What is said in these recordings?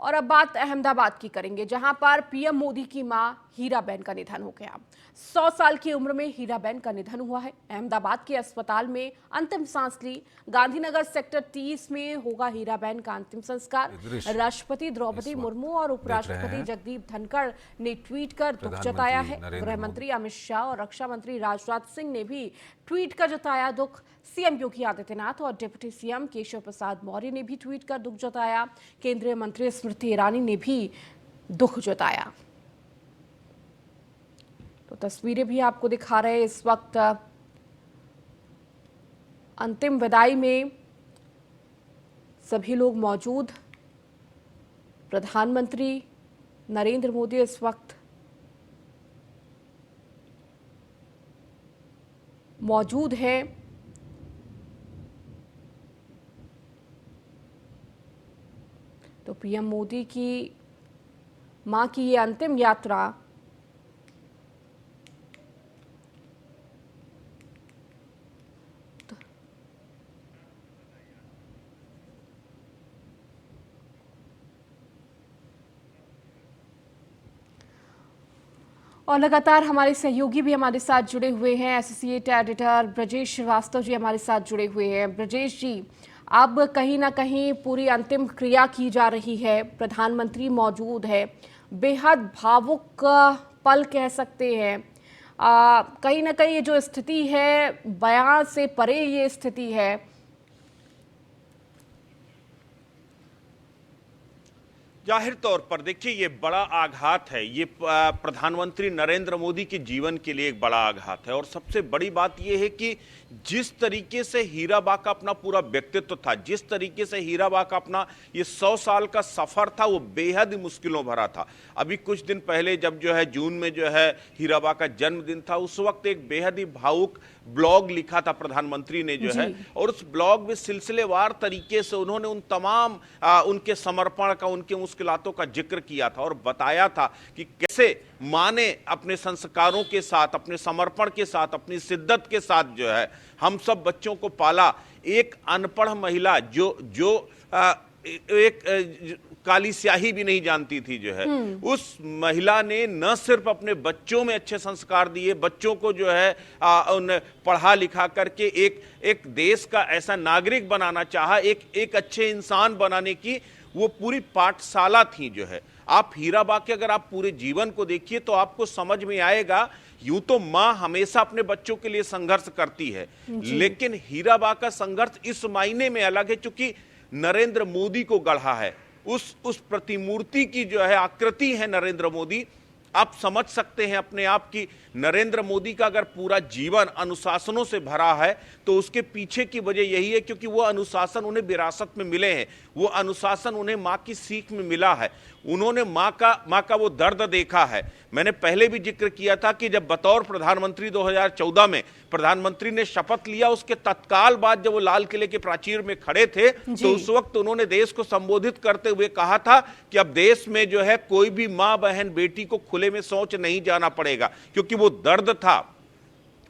और अब बात अहमदाबाद की करेंगे, जहां पर पीएम मोदी की मां हीराबेन का निधन हो गया। 100 साल की उम्र में हीराबेन का निधन हुआ है। अहमदाबाद के अस्पताल में अंतिम सांस ली। गांधीनगर सेक्टर 30 में होगा हीराबेन का अंतिम संस्कार। राष्ट्रपति द्रौपदी मुर्मू और उपराष्ट्रपति जगदीप धनखड़ ने ट्वीट कर दुख जताया है। गृह मंत्री अमित शाह और रक्षा मंत्री राजनाथ सिंह ने भी ट्वीट कर जताया दुख। सीएम योगी आदित्यनाथ और डिप्टी सीएम केशव प्रसाद मौर्य ने भी ट्वीट कर दुख जताया। केंद्रीय मंत्री स्मृति ईरानी ने भी दुख जताया। तो तस्वीरें भी आपको दिखा रहे हैं। इस वक्त अंतिम विदाई में सभी लोग मौजूद। प्रधानमंत्री नरेंद्र मोदी इस वक्त मौजूद हैं। तो पीएम मोदी की मां की ये अंतिम यात्रा और लगातार हमारे सहयोगी भी हमारे साथ जुड़े हुए हैं। एसोसिएट एडिटर ब्रजेश श्रीवास्तव जी हमारे साथ जुड़े हुए हैं। ब्रजेश जी, अब कहीं ना कहीं पूरी अंतिम क्रिया की जा रही है, प्रधानमंत्री मौजूद है, बेहद भावुक पल कह सकते हैं। कहीं ना कहीं ये जो स्थिति है, बयां से परे ये स्थिति है। जाहिर तौर पर देखिए, ये बड़ा आघात है। ये प्रधानमंत्री नरेंद्र मोदी के जीवन के लिए एक बड़ा आघात है। और सबसे बड़ी बात ये है कि जिस तरीके से हीराबा का अपना पूरा व्यक्तित्व था, जिस तरीके से हीराबा का अपना ये 100 साल का सफर था, वो बेहद ही मुश्किलों भरा था। अभी कुछ दिन पहले जब जो है जून में जो है हीराबा का जन्मदिन था, उस वक्त एक बेहद ही भावुक ब्लॉग लिखा था प्रधानमंत्री ने जो है। और उस ब्लॉग में सिलसिलेवार तरीके से उन्होंने उन तमाम उनके समर्पण का, उनके मुश्किलातों का जिक्र किया था और बताया था कि कैसे मां ने अपने संस्कारों के साथ, अपने समर्पण के साथ, अपनी शिद्दत के साथ जो है हम सब बच्चों को पाला। एक अनपढ़ महिला जो एक काली स्याही भी नहीं जानती थी जो है, उस महिला ने न सिर्फ अपने बच्चों में अच्छे संस्कार दिए, बच्चों को जो है उन पढ़ा लिखा करके एक देश का ऐसा नागरिक बनाना चाहा, एक अच्छे इंसान बनाने की वो पूरी पाठशाला थी जो है। आप हीराबा के अगर आप पूरे जीवन को देखिए तो आपको समझ में आएगा। यूं तो मां हमेशा अपने बच्चों के लिए संघर्ष करती है, लेकिन हीराबा का संघर्ष इस मायने में अलग है क्योंकि नरेंद्र मोदी को गढ़ा है। उस प्रतिमूर्ति की जो है आकृति है नरेंद्र मोदी। आप समझ सकते हैं अपने आप की नरेंद्र मोदी का अगर पूरा जीवन अनुशासनों से भरा है तो उसके पीछे की वजह यही है क्योंकि वो अनुशासन उन्हें विरासत में मिले हैं, वो अनुशासन उन्हें मां की सीख में मिला है। उन्होंने मां का वो दर्द देखा है। मैंने पहले भी जिक्र किया था कि जब बतौर प्रधानमंत्री 2014 में प्रधानमंत्री ने शपथ लिया, उसके तत्काल बाद जब वो लाल किले के प्राचीर में खड़े थे तो उस वक्त उन्होंने देश को संबोधित करते हुए कहा था कि अब देश में जो है कोई भी मां बहन बेटी को खुले में शौच नहीं जाना पड़ेगा, क्योंकि वो दर्द था।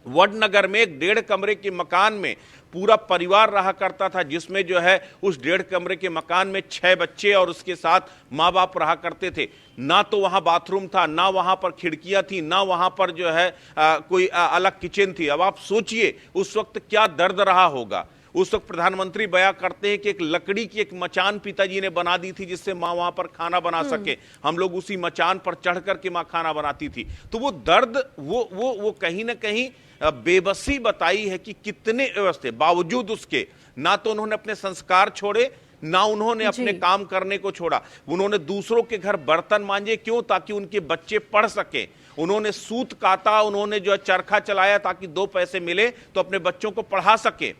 वडनगर में एक 1.5 कमरे के मकान में पूरा परिवार रहा करता था, जिसमें जो है उस 1.5 कमरे के मकान में 6 बच्चे और उसके साथ माँ बाप रहा करते थे। ना तो वहां बाथरूम था, ना वहां पर खिड़कियां थी, ना वहां पर जो है कोई अलग किचन थी। अब आप सोचिए उस वक्त क्या दर्द रहा होगा। उस वक्त प्रधानमंत्री बयां करते हैं कि एक लकड़ी की एक मचान पिताजी ने बना दी थी जिससे मां वहां पर खाना बना सके। हम लोग उसी मचान पर चढ़ करके मां खाना बनाती थी। तो वो दर्द वो कहीं ना कहीं बेबसी बताई है कि कितने व्यवस्था बावजूद उसके ना तो उन्होंने अपने संस्कार छोड़े, ना उन्होंने अपने काम करने को छोड़ा। उन्होंने दूसरों के घर बर्तन मांजे, क्यों? ताकि उनके बच्चे पढ़ सके। उन्होंने सूत काता, उन्होंने जो चरखा चलाया ताकि 2 पैसे मिले तो अपने बच्चों को पढ़ा सके।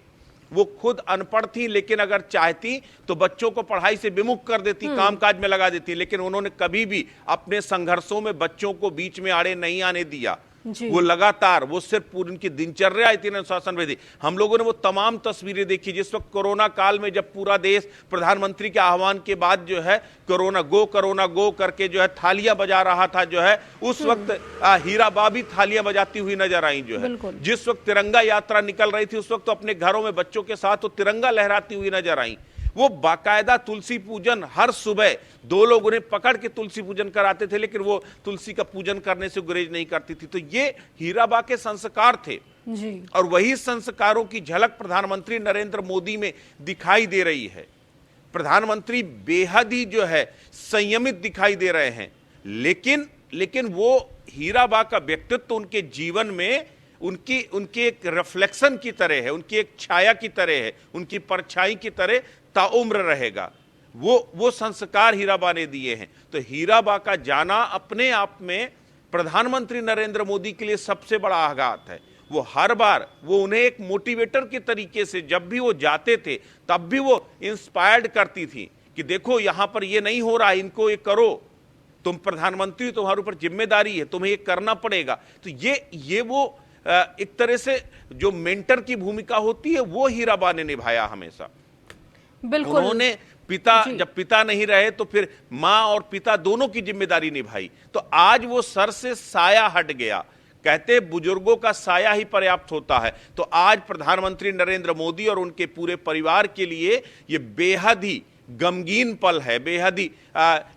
वो खुद अनपढ़ थी, लेकिन अगर चाहती तो बच्चों को पढ़ाई से विमुख कर देती, कामकाज में लगा देती, लेकिन उन्होंने कभी भी अपने संघर्षों में बच्चों को बीच में आड़े नहीं आने दिया। वो लगातार, वो सिर्फ पूरी उनकी दिनचर्या इतनी अनुशासन में थी। हम लोगों ने वो तमाम तस्वीरें देखी जिस वक्त कोरोना काल में जब पूरा देश प्रधानमंत्री के आह्वान के बाद जो है कोरोना गो करके जो है थालियां बजा रहा था जो है, उस वक्त हीराबा भी थालियां बजाती हुई नजर आई जो है। जिस वक्त तिरंगा यात्रा निकल रही थी उस वक्त तो अपने घरों में बच्चों के साथ तो तिरंगा लहराती हुई नजर आई। वो बाकायदा तुलसी पूजन हर सुबह 2 लोग उन्हें पकड़ के तुलसी पूजन कराते थे, लेकिन वो तुलसी का पूजन करने से गुरेज नहीं करती थी। तो ये हीराबा के संस्कार थे जी। और वही संस्कारों की झलक प्रधानमंत्री नरेंद्र मोदी में दिखाई दे रही है। प्रधानमंत्री बेहद ही जो है संयमित दिखाई दे रहे हैं, लेकिन वो हीराबा का व्यक्तित्व उनके जीवन में उनकी एक रिफ्लेक्शन की तरह है, उनकी एक छाया की तरह है, उनकी परछाई की तरह ताउम्र रहेगा। वो संस्कार हीराबा ने दिए हैं। तो हीराबा का जाना अपने आप में प्रधानमंत्री नरेंद्र मोदी के लिए सबसे बड़ा आघात है। वो हर बार वो उन्हें एक मोटिवेटर के तरीके से जब भी वो जाते थे तब भी वो इंस्पायर्ड करती थी कि देखो यहां पर ये नहीं हो रहा, इनको ये करो, तुम प्रधानमंत्री, तुम्हारे ऊपर जिम्मेदारी है, तुम्हें ये करना पड़ेगा। तो ये वो एक तरह से जो मेंटर की भूमिका होती है वो हीराबा ने निभाया हमेशा। बिल्कुल। उन्होंने जब पिता नहीं रहे तो फिर मां और पिता दोनों की जिम्मेदारी निभाई। तो आज वो सर से साया हट गया। कहते बुजुर्गों का साया ही पर्याप्त होता है। तो आज प्रधानमंत्री नरेंद्र मोदी और उनके पूरे परिवार के लिए ये बेहद ही गमगीन पल है, बेहद ही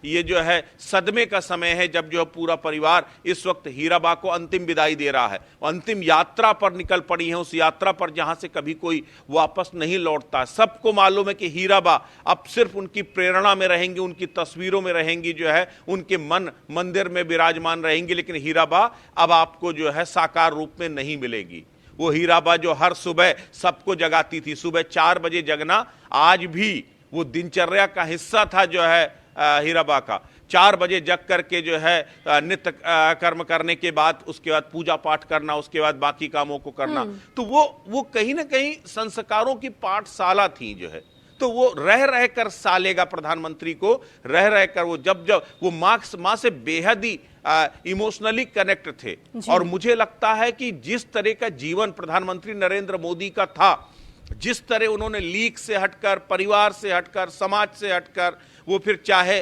ये जो है सदमे का समय है, जब जो पूरा परिवार इस वक्त हीराबा को अंतिम विदाई दे रहा है। अंतिम यात्रा पर निकल पड़ी है, उस यात्रा पर जहां से कभी कोई वापस नहीं लौटता। सबको मालूम है कि हीराबा अब सिर्फ उनकी प्रेरणा में रहेंगी, उनकी तस्वीरों में रहेंगी, जो है उनके मंदिर में विराजमान रहेंगी। लेकिन हीराबा अब आपको जो है साकार रूप में नहीं मिलेगी। वो हीराबा जो हर सुबह सबको जगाती थी, सुबह 4 बजे जगना आज भी वो दिनचर्या का हिस्सा था जो है हीराबा का। 4 बजे जग करके जो है नित्य कर्म करने के बाद उसके बाद पूजा पाठ करना, उसके बाद बाकी कामों को करना। तो वो कहीं ना कहीं संस्कारों की पाठशाला थी जो है। तो वो रह रह कर सालेगा प्रधानमंत्री को, रह रह कर वो जब वो माँ से बेहद ही इमोशनली कनेक्ट थे। और मुझे लगता है कि जिस तरह का जीवन प्रधानमंत्री नरेंद्र मोदी का था, जिस तरह उन्होंने लीग से हटकर, परिवार से हटकर, समाज से हटकर, वो फिर चाहे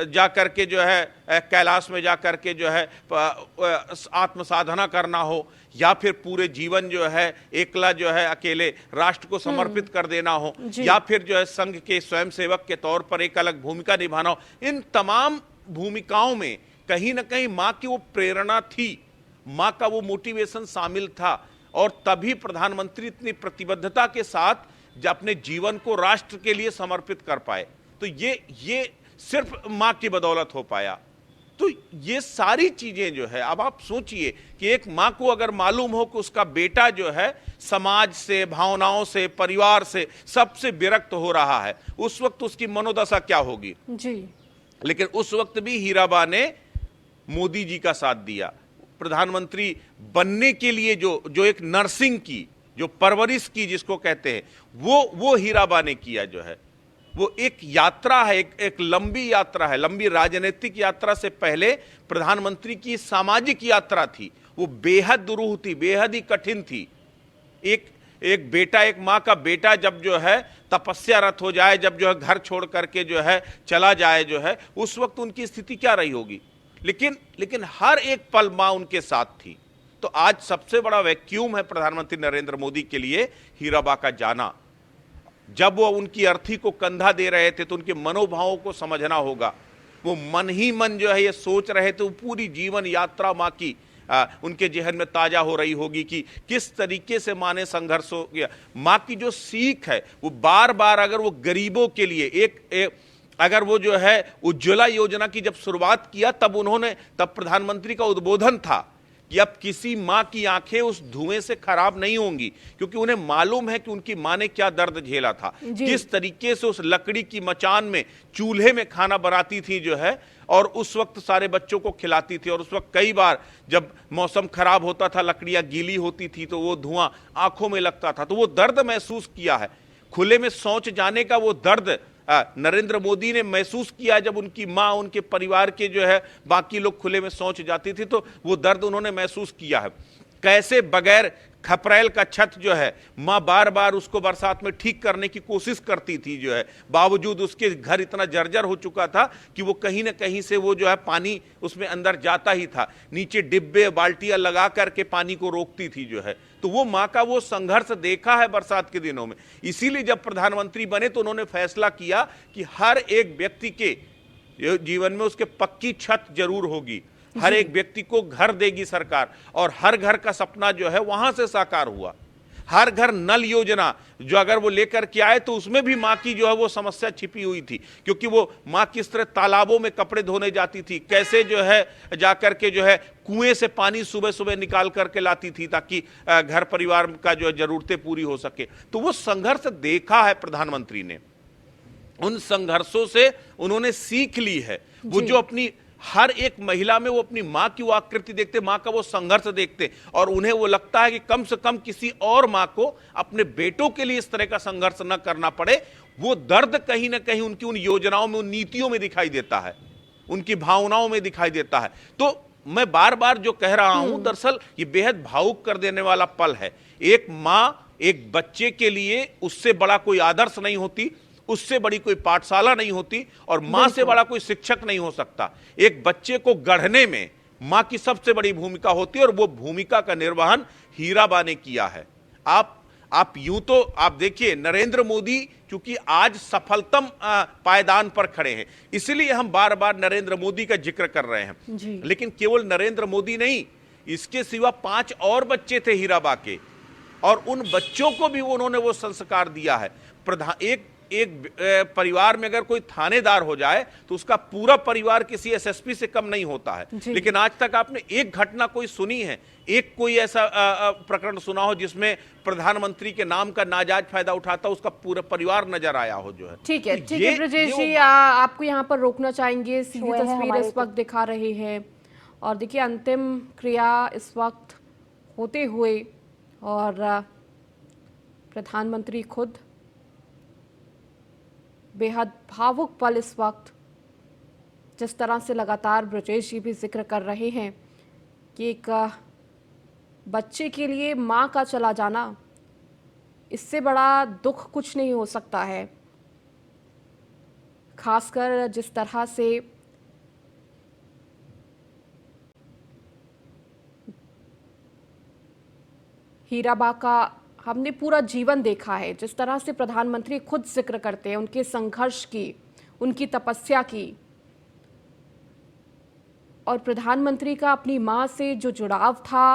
जाकर के जो है कैलाश में जाकर के जो है आत्म साधना करना हो, या फिर पूरे जीवन जो है एकला जो है अकेले राष्ट्र को समर्पित कर देना हो, या फिर जो है संघ के स्वयंसेवक के तौर पर एक अलग भूमिका निभाना हो, इन तमाम भूमिकाओं में कहीं ना कहीं माँ की वो प्रेरणा थी, माँ का वो मोटिवेशन शामिल था। और तभी प्रधानमंत्री इतनी प्रतिबद्धता के साथ जब अपने जीवन को राष्ट्र के लिए समर्पित कर पाए। तो ये सिर्फ मां की बदौलत हो पाया। तो ये सारी चीजें जो है, अब आप सोचिए कि एक मां को अगर मालूम हो कि उसका बेटा जो है समाज से, भावनाओं से, परिवार से सबसे विरक्त हो रहा है, उस वक्त उसकी मनोदशा क्या होगी जी। लेकिन उस वक्त भी हीराबा ने मोदी जी का साथ दिया। प्रधानमंत्री बनने के लिए जो एक नर्सिंग की, जो परवरिश की जिसको कहते हैं, वो हीराबा ने किया जो है। वो एक यात्रा है, एक लंबी यात्रा है। लंबी राजनीतिक यात्रा से पहले प्रधानमंत्री की सामाजिक यात्रा थी, वो बेहद दुरूह थी, बेहद ही कठिन थी। एक बेटा, एक माँ का बेटा जब जो है तपस्यारत हो जाए, जब जो है घर छोड़ करके जो है चला जाए जो है, उस वक्त उनकी स्थिति क्या रही होगी। लेकिन हर एक पल मां उनके साथ थी। तो आज सबसे बड़ा वैक्यूम है प्रधानमंत्री नरेंद्र मोदी के लिए हीराबा का जाना। जब वो उनकी अर्थी को कंधा दे रहे थे तो उनके मनोभावों को समझना होगा। वो मन ही मन जो है ये सोच रहे थे, वो पूरी जीवन यात्रा मां की उनके जहन में ताजा हो रही होगी कि किस तरीके से मां ने संघर्ष हो गया। मां की जो सीख है वो बार बार, अगर वो गरीबों के लिए अगर वो जो है उज्ज्वला योजना की जब शुरुआत किया, तब प्रधानमंत्री का उद्बोधन था कि अब किसी मां की आंखें उस धुएं से खराब नहीं होंगी, क्योंकि उन्हें मालूम है कि उनकी मां ने क्या दर्द झेला था, किस तरीके से उस लकड़ी की मचान में, चूल्हे में खाना बनाती थी जो है, और उस वक्त सारे बच्चों को खिलाती थी। और उस वक्त कई बार जब मौसम खराब होता था, लकड़ियां गीली होती थी, तो वो धुआं आंखों में लगता था। तो वो दर्द महसूस किया है। खुले में शौच जाने का वो दर्द नरेंद्र मोदी ने महसूस किया। जब उनकी मां, उनके परिवार के जो है बाकी लोग खुले में शौच जाती थी, तो वो दर्द उन्होंने महसूस किया है। कैसे बगैर खपरेल का छत जो है मां बार बार उसको बरसात में ठीक करने की कोशिश करती थी जो है, बावजूद उसके घर इतना जर्जर हो चुका था कि वो कहीं ना कहीं से वो जो है पानी उसमें अंदर जाता ही था। नीचे डिब्बे, बाल्टियां लगा करके पानी को रोकती थी जो है। तो वो माँ का वो संघर्ष देखा है बरसात के दिनों में। इसीलिए जब प्रधानमंत्री बने तो उन्होंने फैसला किया कि हर एक व्यक्ति के जीवन में उसके पक्की छत जरूर होगी, हर एक व्यक्ति को घर देगी सरकार, और हर घर का सपना जो है वहां से साकार हुआ। हर घर नल योजना जो अगर वो लेकर के आए तो उसमें भी माँ की जो है वो समस्या छिपी हुई थी, क्योंकि वो माँ किस तरह तालाबों में कपड़े धोने जाती थी, कैसे जो है जाकर के जो है कुएं से पानी सुबह सुबह निकाल करके लाती थी ताकि घर परिवार का जो है जरूरतें पूरी हो सके। तो वो संघर्ष देखा है प्रधानमंत्री ने, उन संघर्षों से उन्होंने सीख ली है। वो जो अपनी हर एक महिला में वो अपनी माँ की वो आकृति देखते, माँ का वो संघर्ष देखते, और उन्हें वो लगता है कि कम से कम किसी और माँ को अपने बेटों के लिए इस तरह का संघर्ष न करना पड़े। वो दर्द कहीं ना कहीं उनकी उन योजनाओं में, उन नीतियों में दिखाई देता है, उनकी भावनाओं में दिखाई देता है। तो मैं बार बार जो कह रहा हूं, दरअसल ये बेहद भावुक कर देने वाला पल है। एक माँ एक बच्चे के लिए उससे बड़ा कोई आदर्श नहीं होती, उससे बड़ी कोई पाठशाला नहीं होती, और मां से बड़ा कोई शिक्षक नहीं हो सकता। एक बच्चे को गढ़ने में मां की सबसे बड़ी भूमिका होती है, और वो भूमिका का निर्वहन हीराबा ने किया है। आप यूं तो आप देखिए, नरेंद्र मोदी चूंकि आज सफलतम पायदान पर खड़े हैं, इसलिए हम बार बार नरेंद्र मोदी का जिक्र कर रहे हैं। लेकिन केवल नरेंद्र मोदी नहीं, इसके सिवा 5 और बच्चे थे हीराबा के, और उन बच्चों को भी उन्होंने वो संस्कार दिया है। एक परिवार में अगर कोई थानेदार हो जाए तो उसका पूरा परिवार किसी एसएसपी से कम नहीं होता है। लेकिन आज तक आपने एक घटना कोई सुनी है, एक कोई ऐसा प्रकरण सुना हो जिसमें प्रधानमंत्री के नाम का नाजायज फायदा उठाता उसका पूरा परिवार नजर आया हो जो है? ठीक है, ठीक है ब्रजेश जी, आपको यहाँ पर रोकना चाहेंगे। सीधी तस्वीर इस वक्त दिखा रहे हैं, और देखिए अंतिम क्रिया इस वक्त होते हुए, और प्रधानमंत्री खुद, बेहद भावुक पल इस वक्त। जिस तरह से लगातार ब्रजेश जी भी जिक्र कर रहे हैं कि एक बच्चे के लिए माँ का चला जाना, इससे बड़ा दुख कुछ नहीं हो सकता है। खासकर जिस तरह से हीराबा का हमने पूरा जीवन देखा है, जिस तरह से प्रधानमंत्री खुद जिक्र करते हैं उनके संघर्ष की, उनकी तपस्या की, और प्रधानमंत्री का अपनी मां से जो जुड़ाव था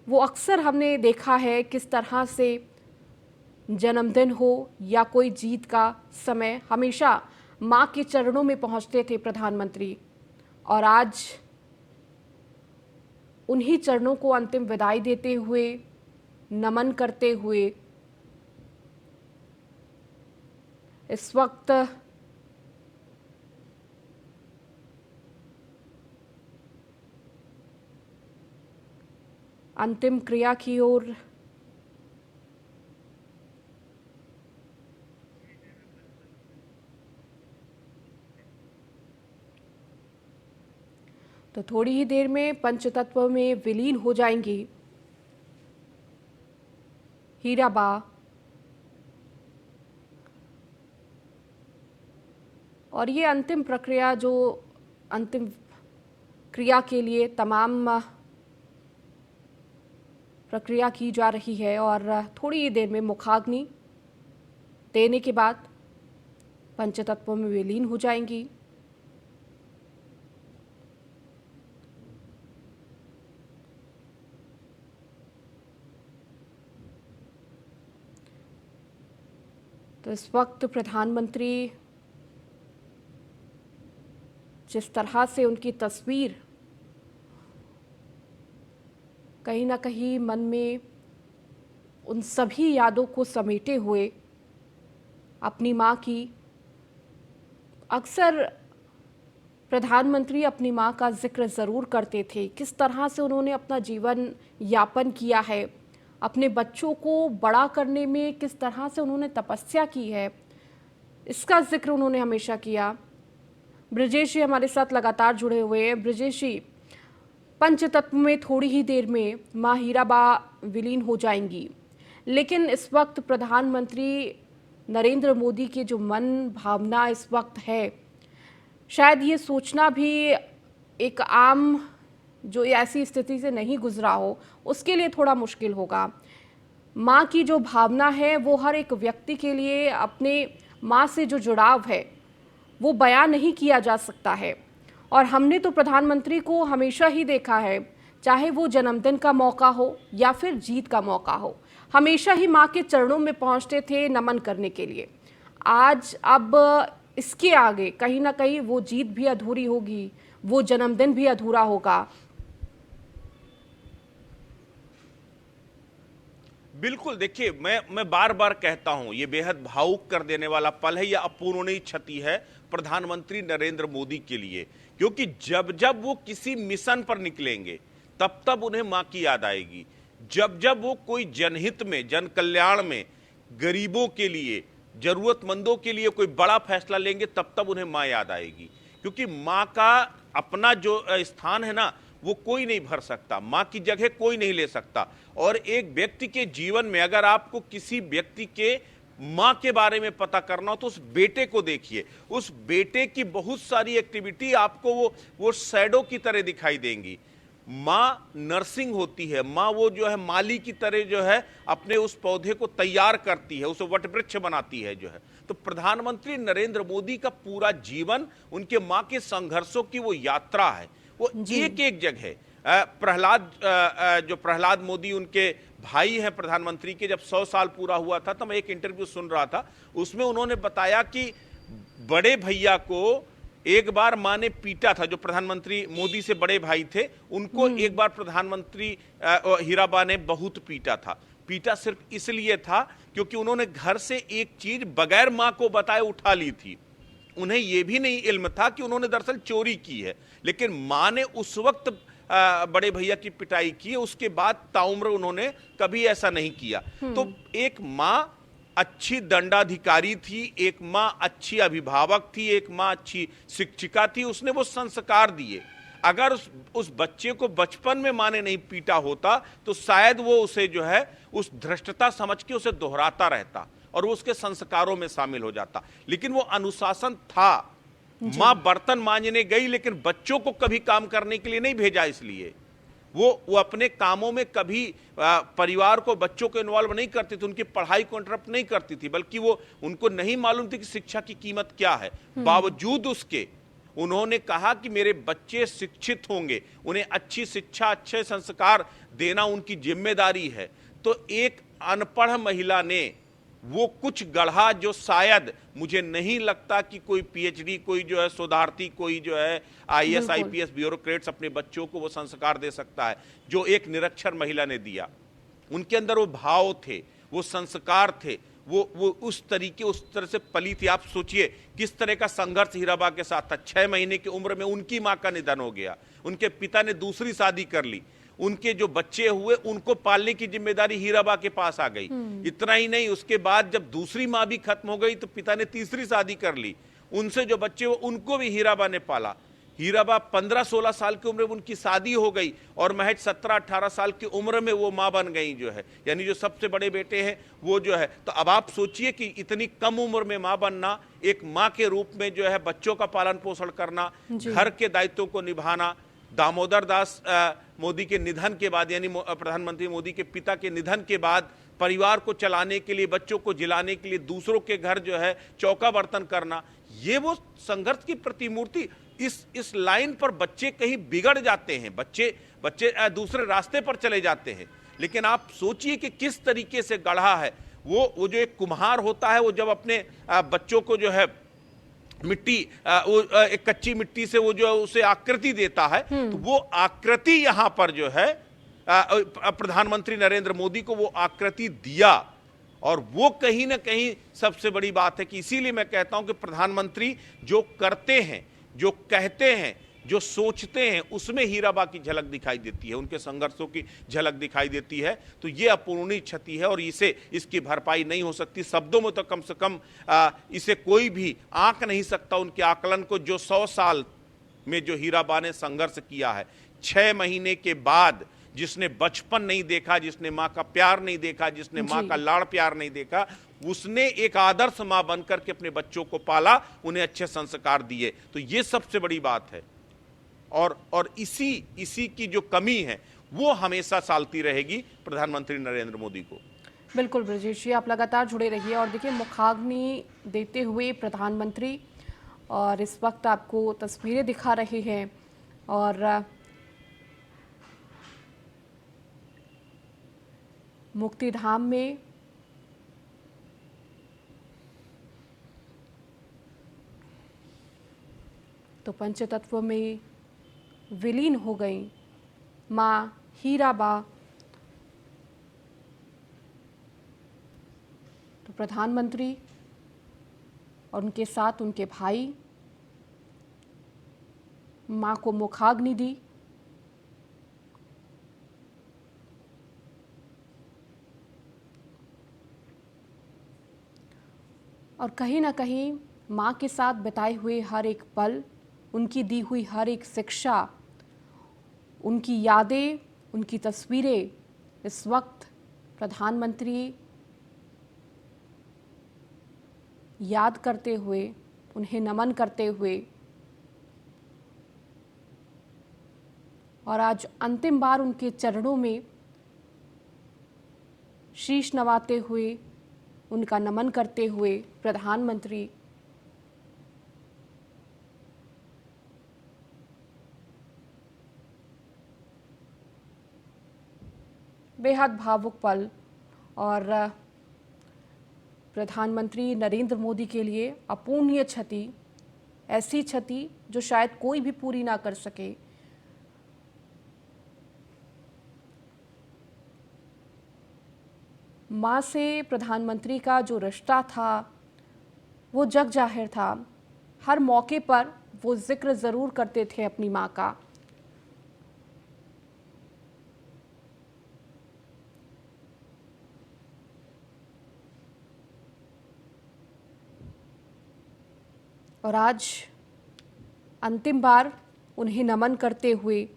वो अक्सर हमने देखा है। किस तरह से जन्मदिन हो या कोई जीत का समय, हमेशा मां के चरणों में पहुंचते थे प्रधानमंत्री, और आज उन्हीं चरणों को अंतिम विदाई देते हुए, नमन करते हुए इस वक्त अंतिम क्रिया की ओर तो थोड़ी ही देर में पंचतत्व में विलीन हो जाएंगी हीराबा, और ये अंतिम प्रक्रिया जो अंतिम क्रिया के लिए तमाम प्रक्रिया की जा रही है, और थोड़ी ही देर में मुखाग्नि देने के बाद पंचतत्व में विलीन हो जाएंगी। तो इस वक्त प्रधानमंत्री जिस तरह से उनकी तस्वीर कहीं ना कहीं मन में उन सभी यादों को समेटे हुए, अपनी माँ की, अक्सर प्रधानमंत्री अपनी माँ का जिक्र ज़रूर करते थे, किस तरह से उन्होंने अपना जीवन यापन किया है, अपने बच्चों को बड़ा करने में किस तरह से उन्होंने तपस्या की है, इसका जिक्र उन्होंने हमेशा किया। ब्रजेश जी हमारे साथ लगातार जुड़े हुए हैं। ब्रजेश जी, पंचतत्व में थोड़ी ही देर में माँ हीराबा विलीन हो जाएंगी, लेकिन इस वक्त प्रधानमंत्री नरेंद्र मोदी की जो मन भावना इस वक्त है, शायद ये सोचना भी एक आम जो ये ऐसी स्थिति से नहीं गुजरा हो, उसके लिए थोड़ा मुश्किल होगा। माँ की जो भावना है वो हर एक व्यक्ति के लिए अपने माँ से जो जुड़ाव है वो बयां नहीं किया जा सकता है। और हमने तो प्रधानमंत्री को हमेशा ही देखा है, चाहे वो जन्मदिन का मौका हो या फिर जीत का मौका हो, हमेशा ही माँ के चरणों में पहुँचते थे नमन करने के लिए। आज अब इसके आगे कहीं ना कहीं वो जीत भी अधूरी होगी, वो जन्मदिन भी अधूरा होगा। बिल्कुल, देखिए मैं बार बार कहता हूं, ये बेहद भावुक कर देने वाला पल है, यह अपूरणीय क्षति है प्रधानमंत्री नरेंद्र मोदी के लिए, क्योंकि जब जब वो किसी मिशन पर निकलेंगे तब तब उन्हें मां की याद आएगी। जब जब वो कोई जनहित में, जन कल्याण में, गरीबों के लिए, जरूरतमंदों के लिए कोई बड़ा फैसला लेंगे तब तब उन्हें मां याद आएगी, क्योंकि मां का अपना जो स्थान है ना, वो कोई नहीं भर सकता, मां की जगह कोई नहीं ले सकता। और एक व्यक्ति के जीवन में अगर आपको किसी व्यक्ति के मां के बारे में पता करना हो तो उस बेटे को देखिए। उस बेटे की बहुत सारी एक्टिविटी आपको वो शैडो की तरह दिखाई देंगी। मां नर्सिंग होती है, मां वो जो है माली की तरह जो है अपने उस पौधे को तैयार करती है, उसे वटवृक्ष बनाती है जो है। तो प्रधानमंत्री नरेंद्र मोदी का पूरा जीवन उनके मां के संघर्षों की वो यात्रा है। वो एक एक जगह जो प्रहलाद मोदी उनके भाई हैं प्रधानमंत्री के, जब 100 साल पूरा हुआ था तो मैं एक इंटरव्यू सुन रहा था, उसमें उन्होंने बताया कि बड़े भैया को एक बार मां ने पीटा था, जो प्रधानमंत्री मोदी से बड़े भाई थे उनको एक बार प्रधानमंत्री हीराबा ने बहुत पीटा था। पीटा सिर्फ इसलिए था क्योंकि उन्होंने घर से एक चीज बगैर मां को बताए उठा ली थी। उन्हें यह भी नहीं इल्म था कि उन्होंने दरअसल चोरी की है, लेकिन मां ने उस वक्त बड़े भैया की पिटाई की, उसके बाद ताउम्र उन्होंने कभी ऐसा नहीं किया। तो एक मां अच्छी दंडाधिकारी थी, एक मां अच्छी अभिभावक थी, एक मां अच्छी शिक्षिका थी, उसने वो संस्कार दिए। अगर उस बच्चे को बचपन में मां ने नहीं पीटा होता तो शायद वो उसे जो है उस धृष्टता समझ के उसे दोहराता रहता और वो उसके संस्कारों में शामिल हो जाता। लेकिन वो अनुशासन था। मां बर्तन मांजने गई लेकिन बच्चों को कभी काम करने के लिए नहीं भेजा, इसलिए वो अपने कामों में कभी परिवार को, बच्चों को इन्वॉल्व नहीं करती थी, उनकी पढ़ाई को इंटरप्ट नहीं करती थी, बल्कि वो उनको नहीं मालूम थी कि शिक्षा की कीमत क्या है। बावजूद उसके उन्होंने कहा कि मेरे बच्चे शिक्षित होंगे, उन्हें अच्छी शिक्षा, अच्छे संस्कार देना उनकी जिम्मेदारी है। तो एक अनपढ़ महिला ने वो कुछ गढ़ा जो शायद मुझे नहीं लगता कि कोई पीएचडी, कोई जो है शोधार्थी, कोई जो है आईएएस आईपीएस ब्यूरोक्रेट्स अपने बच्चों को वो संस्कार दे सकता है जो एक निरक्षर महिला ने दिया। उनके अंदर वो भाव थे, वो संस्कार थे, वो उस तरह से पली थी। आप सोचिए किस तरह का संघर्ष हीराबा के साथ था। 6 महीने की उम्र में उनकी मां का निधन हो गया, उनके पिता ने दूसरी शादी कर ली, उनके जो बच्चे हुए उनको पालने की जिम्मेदारी हीराबा के पास आ गई। इतना ही नहीं, उसके बाद जब दूसरी मां भी खत्म हो गई तो पिता ने तीसरी शादी कर ली, उनसे जो बच्चे हुए उनको भी हीराबा ने पाला। हीराबा 15-16 साल की उम्र में उनकी शादी हो गई और महज 17-18 साल की उम्र में वो मां बन गई जो है, यानी जो सबसे बड़े बेटे हैं वो जो है। तो अब आप सोचिए कि इतनी कम उम्र में मां बनना, एक मां के रूप में जो है बच्चों का पालन पोषण करना, घर के दायित्वों को निभाना। दामोदर दास मोदी के निधन के बाद, यानी प्रधानमंत्री मोदी के पिता के निधन के बाद, परिवार को चलाने के लिए, बच्चों को जिलाने के लिए दूसरों के घर जो है चौका बर्तन करना, ये वो संघर्ष की प्रतिमूर्ति। इस लाइन पर बच्चे कहीं बिगड़ जाते हैं, बच्चे दूसरे रास्ते पर चले जाते हैं। लेकिन आप सोचिए कि किस तरीके से गढ़ा है वो जो एक कुम्हार होता है, वो जब अपने बच्चों को जो है मिट्टी, एक कच्ची मिट्टी से वो जो उसे आकृति देता है, तो वो आकृति यहां पर जो है प्रधानमंत्री नरेंद्र मोदी को वो आकृति दिया। और वो कहीं ना कहीं सबसे बड़ी बात है कि इसीलिए मैं कहता हूं कि प्रधानमंत्री जो करते हैं, जो कहते हैं, जो सोचते हैं, उसमें हीराबा की झलक दिखाई देती है, उनके संघर्षों की झलक दिखाई देती है। तो ये अपूरणीय क्षति है और इसकी भरपाई नहीं हो सकती। शब्दों में तो कम से कम इसे कोई भी आंक नहीं सकता उनके आकलन को, जो 100 साल में जो हीराबा ने संघर्ष किया है। 6 महीने के बाद जिसने बचपन नहीं देखा, जिसने मां का प्यार नहीं देखा, जिसने मां का लाड़ प्यार नहीं देखा, उसने एक आदर्श मां बनकर के अपने बच्चों को पाला, उन्हें अच्छे संस्कार दिए। तो ये सबसे बड़ी बात है। और इसी की जो कमी है वो हमेशा सालती रहेगी प्रधानमंत्री नरेंद्र मोदी को। बिल्कुल ब्रजेश जी, आप लगातार जुड़े रहिए। और देखिए, मुखाग्नि देते हुए प्रधानमंत्री, और इस वक्त आपको तस्वीरें दिखा रहे हैं, और मुक्तिधाम में तो पंचतत्व में विलीन हो गई माँ हीराबा। तो प्रधानमंत्री और उनके साथ उनके भाई माँ को मुखाग्नि दी। और कहीं ना कहीं माँ के साथ बिताए हुए हर एक पल, उनकी दी हुई हर एक शिक्षा, उनकी यादें, उनकी तस्वीरें इस वक्त प्रधानमंत्री याद करते हुए, उन्हें नमन करते हुए, और आज अंतिम बार उनके चरणों में शीश नवाते हुए, उनका नमन करते हुए प्रधानमंत्री बेहद भावुक पल। और प्रधानमंत्री नरेंद्र मोदी के लिए अपूर्णीय क्षति, ऐसी क्षति जो शायद कोई भी पूरी ना कर सके। माँ से प्रधानमंत्री का जो रिश्ता था वो जग जाहिर था। हर मौके पर वो जिक्र ज़रूर करते थे अपनी माँ का। और आज अंतिम बार उन्हें नमन करते हुए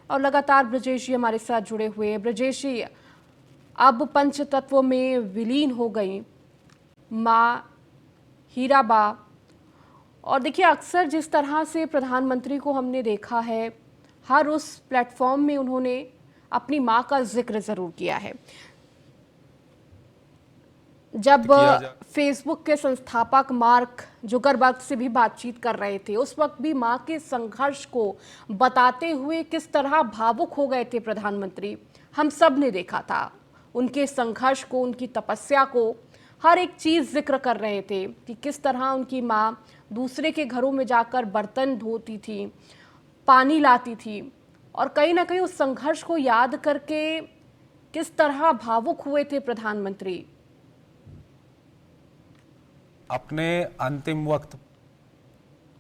और लगातार ब्रजेश जी हमारे साथ जुड़े हुए हैं। ब्रजेश जी, अब पंचतत्व में विलीन हो गई माँ हीराबा, और देखिए अक्सर जिस तरह से प्रधानमंत्री को हमने देखा है, हर उस प्लेटफॉर्म में उन्होंने अपनी माँ का जिक्र ज़रूर किया है। जब फेसबुक के संस्थापक मार्क जुकरबर्ग से भी बातचीत कर रहे थे, उस वक्त भी माँ के संघर्ष को बताते हुए किस तरह भावुक हो गए थे प्रधानमंत्री। हम सब ने देखा था उनके संघर्ष को, उनकी तपस्या को, हर एक चीज़ जिक्र कर रहे थे कि किस तरह उनकी माँ दूसरे के घरों में जाकर बर्तन धोती थी, पानी लाती थी, और कहीं ना कहीं उस संघर्ष को याद करके किस तरह भावुक हुए थे प्रधानमंत्री अपने अंतिम वक्त।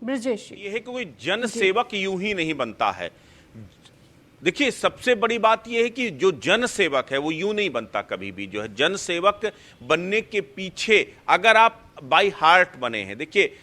ब्रजेश, ये है कि कोई जन सेवक यूं ही नहीं बनता है। देखिए, सबसे बड़ी बात यह है कि जो जन सेवक है वो यूं नहीं बनता कभी भी। जो है जन सेवक बनने के पीछे, अगर आप बाई हार्ट बने हैं, देखिए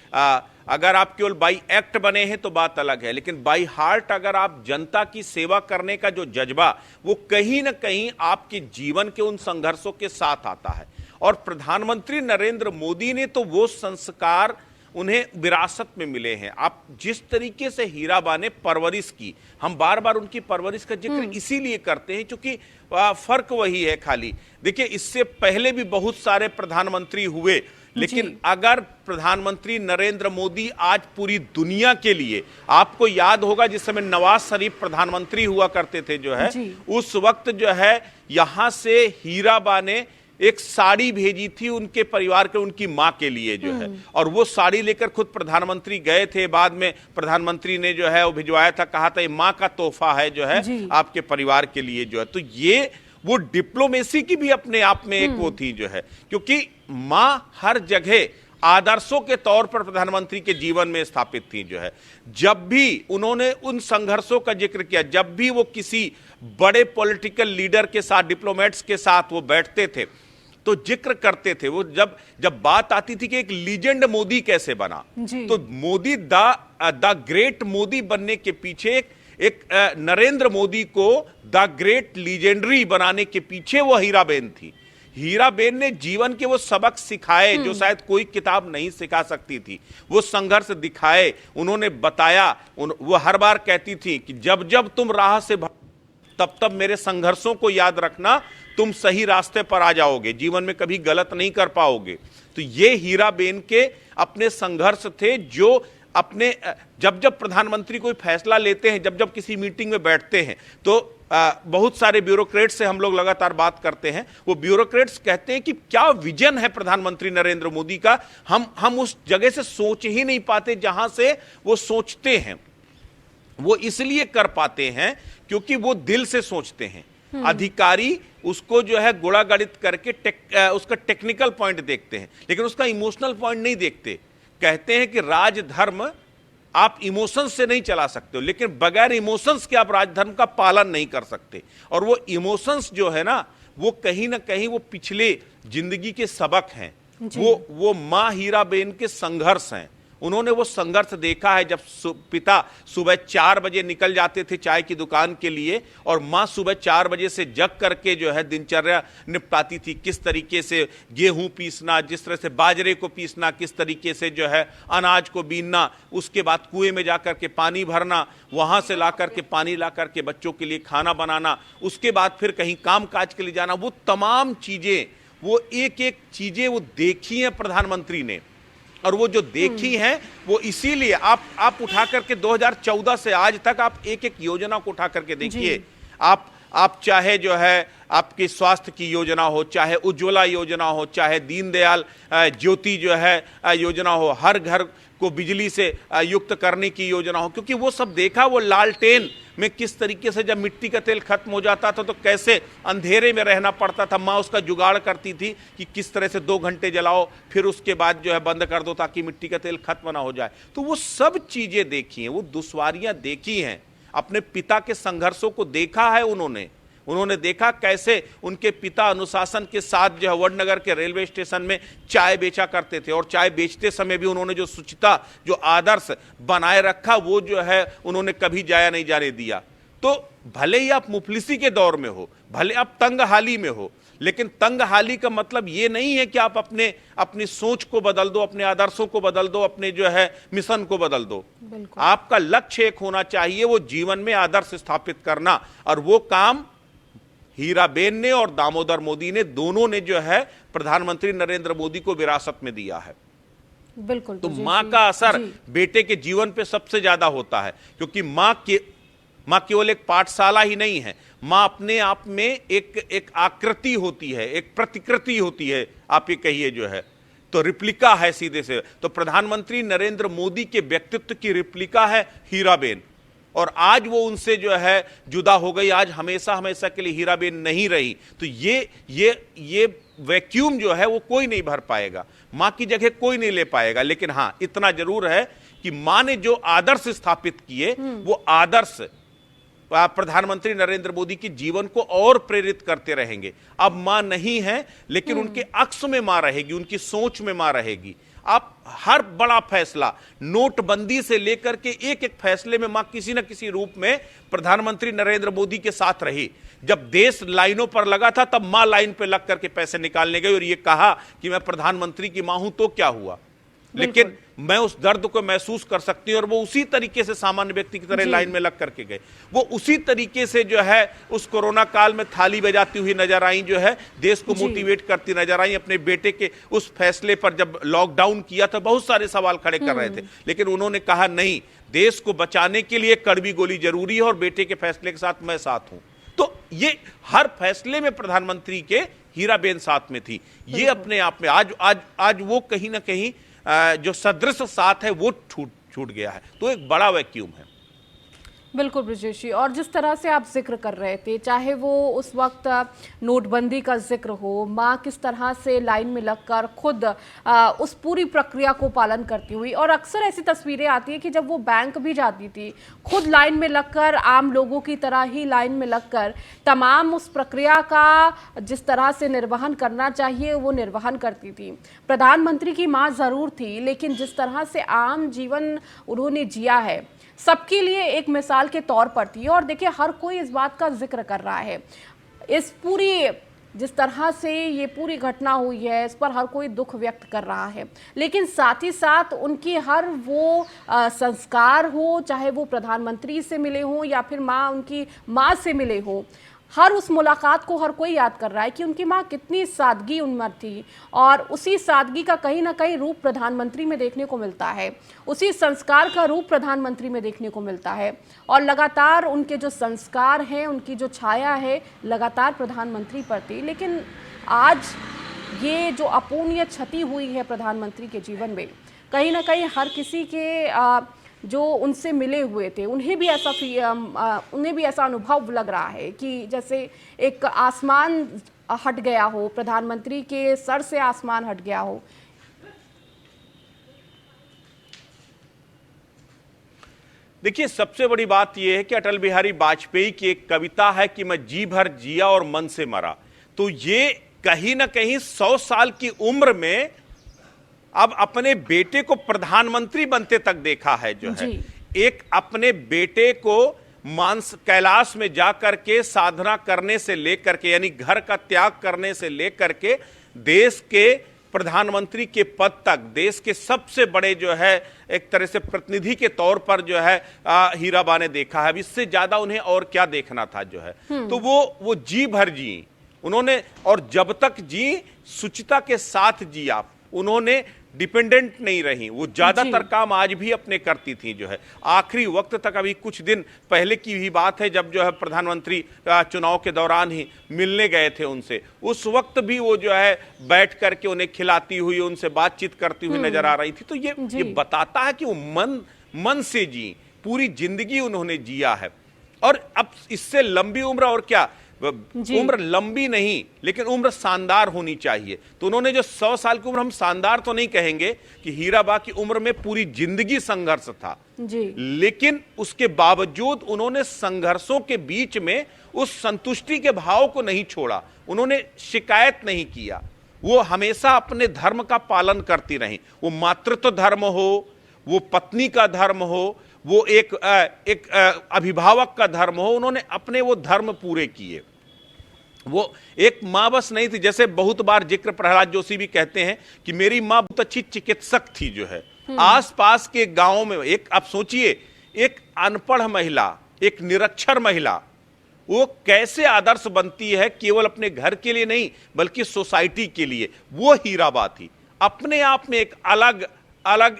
अगर आप केवल बाई एक्ट बने हैं तो बात अलग है, लेकिन बाई हार्ट अगर आप जनता की सेवा करने का जो जज्बा, वो कहीं ना कहीं आपके जीवन के उन संघर्षों के साथ आता है। और प्रधानमंत्री नरेंद्र मोदी ने तो वो संस्कार उन्हें विरासत में मिले हैं। आप जिस तरीके से हीराबा ने परवरिश की, हम बार बार उनकी परवरिश का जिक्र इसीलिए करते हैं क्योंकि फर्क वही है खाली। देखिए, इससे पहले भी बहुत सारे प्रधानमंत्री हुए, लेकिन अगर प्रधानमंत्री नरेंद्र मोदी आज पूरी दुनिया के लिए, आपको याद होगा जिस समय नवाज शरीफ प्रधानमंत्री हुआ करते थे, जो है उस वक्त जो है यहां से हीराबा ने एक साड़ी भेजी थी उनके परिवार के, उनकी मां के लिए जो है, और वो साड़ी लेकर खुद प्रधानमंत्री गए थे। बाद में प्रधानमंत्री ने जो है वो भिजवाया था, कहा था ये मां का तोहफा है जो है आपके परिवार के लिए जो है। तो ये वो डिप्लोमेसी की भी अपने आप में एक वो थी जो है, क्योंकि मां हर जगह आदर्शों के तौर पर प्रधानमंत्री के जीवन में स्थापित थी जो है। जब भी उन्होंने उन संघर्षों का जिक्र किया, जब भी वो किसी बड़े पॉलिटिकल लीडर के साथ, डिप्लोमेट्स के साथ वो बैठते थे तो जिक्र करते थे। वो जब बात आती थी कि एक लीजेंड मोदी कैसे बना, तो मोदी द ग्रेट मोदी बनने के पीछे एक नरेंद्र मोदी को द ग्रेट लीजेंडरी बनाने के पीछे वो हीराबेन थी। हीराबेन ने जीवन के वो सबक सिखाए जो शायद कोई किताब नहीं सिखा सकती थी। वो संघर्ष दिखाए, उन्होंने बताया। वो हर बार कहती थी कि जब जब तुम राह से तब तब मेरे संघर्षों को याद रखना, तुम सही रास्ते पर आ जाओगे, जीवन में कभी गलत नहीं कर पाओगे। तो ये हीराबेन के अपने संघर्ष थे जो अपने जब जब प्रधानमंत्री कोई फैसला लेते हैं, जब जब किसी मीटिंग में बैठते हैं, तो बहुत सारे ब्यूरोक्रेट्स से हम लोग लगातार बात करते हैं। वो ब्यूरोक्रेट्स कहते हैं कि क्या विजन है प्रधानमंत्री नरेंद्र मोदी का, हम उस जगह से सोच ही नहीं पाते जहां से वो सोचते हैं। वो इसलिए कर पाते हैं क्योंकि वो दिल से सोचते हैं। अधिकारी उसको जो है गुणा गणित करके उसका टेक्निकल पॉइंट देखते हैं, लेकिन उसका इमोशनल पॉइंट नहीं देखते। कहते हैं कि राजधर्म आप इमोशंस से नहीं चला सकते हो, लेकिन बगैर इमोशंस के आप राजधर्म का पालन नहीं कर सकते। और वो इमोशंस जो है ना, वो कहीं ना कहीं वो पिछले जिंदगी के सबक हैं। वो मां हीराबेन के संघर्ष हैं। उन्होंने वो संघर्ष देखा है। जब पिता सुबह 4 बजे निकल जाते थे चाय की दुकान के लिए, और माँ सुबह 4 बजे से जग करके जो है दिनचर्या निपटाती थी। किस तरीके से गेहूं पीसना, जिस तरह से बाजरे को पीसना, किस तरीके से जो है अनाज को बीनना, उसके बाद कुएं में जाकर के पानी भरना, वहां से ला करके पानी ला करके बच्चों के लिए खाना बनाना, उसके बाद फिर कहीं काम काज के लिए जाना। वो तमाम चीजें, वो एक एक चीजें वो देखी हैं प्रधानमंत्री ने। और वो जो देखी हैं वो इसीलिए आप उठा करके 2014 से आज तक आप एक एक योजना को उठा करके देखिए। आप चाहे जो है आपकी स्वास्थ्य की योजना हो, चाहे उज्ज्वला योजना हो, चाहे दीनदयाल ज्योति जो है योजना हो, हर घर को बिजली से युक्त करने की योजना हो, क्योंकि वो सब देखा। वो लालटेन में किस तरीके से जब मिट्टी का तेल खत्म हो जाता था तो कैसे अंधेरे में रहना पड़ता था। माँ उसका जुगाड़ करती थी कि किस तरह से 2 घंटे जलाओ, फिर उसके बाद जो है बंद कर दो ताकि मिट्टी का तेल खत्म ना हो जाए। तो वो सब चीजें देखी हैं, वो दुश्वारियां देखी हैं, अपने पिता के संघर्षों को देखा है उन्होंने देखा कैसे उनके पिता अनुशासन के साथ जो है वडनगर के रेलवे स्टेशन में चाय बेचा करते थे, और चाय बेचते समय भी उन्होंने जो शुचिता, जो आदर्श बनाए रखा, वो जो है उन्होंने कभी जाया नहीं जाने दिया। तो भले ही आप मुफलिसी के दौर में हो, भले आप तंगहाली में हो, लेकिन तंगहाली का मतलब ये नहीं है कि आप अपनी सोच को बदल दो, अपने आदर्शों को बदल दो, अपने जो है मिशन को बदल दो। आपका लक्ष्य एक होना चाहिए, वो जीवन में आदर्श स्थापित करना। और वो काम हीराबेन ने और दामोदर मोदी ने, दोनों ने जो है प्रधानमंत्री नरेंद्र मोदी को विरासत में दिया है। बिल्कुल। तो मां का असर बेटे के जीवन पे सबसे ज्यादा होता है, क्योंकि मां केवल एक पाठशाला ही नहीं है। मां अपने आप में एक आकृति होती है, एक प्रतिकृति होती है, आप ये कहिए जो है, तो रिप्लिका है सीधे से। तो प्रधानमंत्री नरेंद्र मोदी के व्यक्तित्व की रिप्लिका है हीराबेन, और आज वो उनसे जो है जुदा हो गई, आज हमेशा हमेशा के लिए हीराबेन नहीं रही। तो ये वैक्यूम जो है वो कोई नहीं भर पाएगा, मां की जगह कोई नहीं ले पाएगा। लेकिन हां, इतना जरूर है कि मां ने जो आदर्श स्थापित किए, वो आदर्श प्रधानमंत्री नरेंद्र मोदी के जीवन को और प्रेरित करते रहेंगे। अब मां नहीं है, लेकिन उनके अक्स में मां रहेगी, उनकी सोच में मां रहेगी। आप हर बड़ा फैसला, नोटबंदी से लेकर के एक एक फैसले में मां किसी न किसी रूप में प्रधानमंत्री नरेंद्र मोदी के साथ रही। जब देश लाइनों पर लगा था, तब मां लाइन पे लग करके पैसे निकालने गई और ये कहा कि मैं प्रधानमंत्री की मां हूं, तो क्या हुआ। लेकिन मैं उस दर्द को महसूस कर सकती हूं, और वो उसी तरीके से सामान्य व्यक्ति की तरह लाइन में लग करके गए। वो उसी तरीके से जो है उस कोरोना काल में थाली बजाती हुई नजर आई, जो है देश को मोटिवेट करती नजर आई। अपने बेटे के उस फैसले पर जब लॉकडाउन किया था, बहुत सारे सवाल खड़े कर रहे थे, लेकिन उन्होंने कहा नहीं, देश को बचाने के लिए कड़वी गोली जरूरी है और बेटे के फैसले के साथ मैं साथ हूं। तो ये हर फैसले में प्रधानमंत्री के हीराबेन साथ में थी। ये अपने आप में आज वो कहीं ना कहीं जो सदृश साथ है वो छूट गया है। तो एक बड़ा वैक्यूम है। बिल्कुल ब्रजेश जी, और जिस तरह से आप जिक्र कर रहे थे, चाहे वो उस वक्त नोटबंदी का जिक्र हो, माँ किस तरह से लाइन में लगकर खुद उस पूरी प्रक्रिया को पालन करती हुई, और अक्सर ऐसी तस्वीरें आती है कि जब वो बैंक भी जाती थी, खुद लाइन में लगकर, आम लोगों की तरह ही लाइन में लगकर तमाम उस प्रक्रिया का जिस तरह से निर्वहन करना चाहिए वो निर्वहन करती थी। प्रधानमंत्री की माँ ज़रूर थी, लेकिन जिस तरह से आम जीवन उन्होंने जिया है, सबके लिए एक मिसाल के तौर पर थी। और देखिए, हर कोई इस बात का जिक्र कर रहा है, इस पूरी जिस तरह से ये पूरी घटना हुई है इस पर हर कोई दुख व्यक्त कर रहा है, लेकिन साथ ही साथ उनकी हर वो संस्कार हो, चाहे वो प्रधानमंत्री से मिले हों या फिर माँ उनकी माँ से मिले हों, हर उस मुलाकात को हर कोई याद कर रहा है कि उनकी माँ कितनी सादगी उम्र थी और उसी सादगी का कहीं ना कहीं रूप प्रधानमंत्री में देखने को मिलता है, उसी संस्कार का रूप प्रधानमंत्री में देखने को मिलता है और लगातार उनके जो संस्कार हैं, उनकी जो छाया है लगातार प्रधानमंत्री पर थी। लेकिन आज ये जो अपूर्णीय क्षति हुई है प्रधानमंत्री के जीवन में, कहीं ना कहीं हर किसी के जो उनसे मिले हुए थे उन्हें भी ऐसा अनुभव लग रहा है कि जैसे एक आसमान हट गया हो, प्रधानमंत्री के सर से आसमान हट गया हो। देखिए, सबसे बड़ी बात यह है कि अटल बिहारी वाजपेयी की एक कविता है कि मैं जी भर जिया और मन से मरा। तो ये कहीं ना कहीं 100 साल की उम्र में अब अपने बेटे को प्रधानमंत्री बनते तक देखा है जो है। एक अपने बेटे को कैलाश में जाकर के साधना करने से लेकर के, यानी घर का त्याग करने से लेकर के देश के प्रधानमंत्री के पद तक, देश के सबसे बड़े जो है एक तरह से प्रतिनिधि के तौर पर जो है हीराबा ने देखा है। अब इससे ज्यादा उन्हें और क्या देखना था जो है। तो वो जी भर जी उन्होंने, और जब तक जी शुचिता के साथ जिया, उन्होंने डिपेंडेंट नहीं रही। वो ज्यादातर काम आज भी अपने करती थी जो है। आखिरी वक्त तक, अभी कुछ दिन पहले की ही बात है जब जो है प्रधानमंत्री चुनाव के दौरान ही मिलने गए थे उनसे, उस वक्त भी वो जो है बैठ करके उन्हें खिलाती हुई, उनसे बातचीत करती हुई नजर आ रही थी। तो ये बताता है कि वो मन से जी, पूरी जिंदगी उन्होंने जिया है। और अब इससे लंबी उम्र और क्या, उम्र लंबी नहीं लेकिन उम्र शानदार होनी चाहिए। तो उन्होंने जो 100 साल की उम्र, हम शानदार तो नहीं कहेंगे कि हीराबा की उम्र में पूरी जिंदगी संघर्ष था जी, लेकिन उसके बावजूद उन्होंने संघर्षों के बीच में उस संतुष्टि के भाव को नहीं छोड़ा, उन्होंने शिकायत नहीं किया। वो हमेशा अपने धर्म का पालन करती रही। वो मातृत्व धर्म हो, वो पत्नी का धर्म हो, वो एक अभिभावक का धर्म हो, उन्होंने अपने वो धर्म पूरे किए। वो एक माँ बस नहीं थी, जैसे बहुत बार जिक्र प्रहलाद जोशी भी कहते हैं कि मेरी माँ बहुत अच्छी चिकित्सक थी जो है। आसपास के गांव में एक, आप सोचिए, एक अनपढ़ महिला, एक निरक्षर महिला, वो कैसे आदर्श बनती है, केवल अपने घर के लिए नहीं बल्कि सोसाइटी के लिए। वो हीराबा थी, अपने आप में एक अलग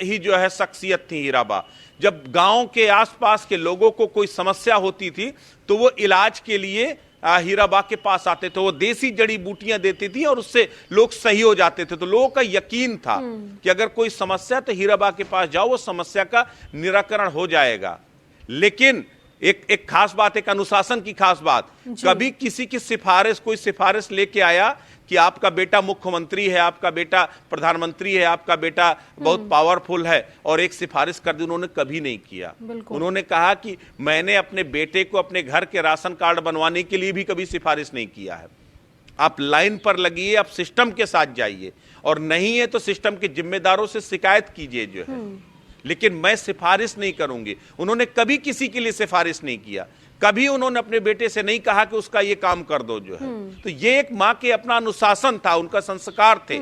ही जो है शख्सियत थी हीराबा। जब गांव के आसपास के लोगों को कोई समस्या होती थी तो वो इलाज के लिए हीराबा के पास आते थे। वो देसी जड़ी बूटियां देती थी और उससे लोग सही हो जाते थे। तो लोगों का यकीन था कि अगर कोई समस्या तो हीराबा के पास जाओ, वो समस्या का निराकरण हो जाएगा। लेकिन एक खास बात, एक अनुशासन की खास बात, कभी किसी की सिफारिश, कोई सिफारिश लेके आया कि आपका बेटा मुख्यमंत्री है, आपका बेटा प्रधानमंत्री है, आपका बेटा बहुत पावरफुल है, और एक सिफारिश कर दी, उन्होंने कभी नहीं किया। उन्होंने कहा कि मैंने अपने बेटे को अपने घर के राशन कार्ड बनवाने के लिए भी कभी सिफारिश नहीं किया है। आप लाइन पर लगिए, आप सिस्टम के साथ जाइए, और नहीं है तो सिस्टम के जिम्मेदारों से शिकायत कीजिए जो है, लेकिन मैं सिफारिश नहीं करूंगी। उन्होंने कभी किसी के लिए सिफारिश नहीं किया, कभी उन्होंने अपने बेटे से नहीं कहा कि उसका ये काम कर दो जो है। तो ये एक माँ के अपना अनुशासन था, उनका संस्कार थे,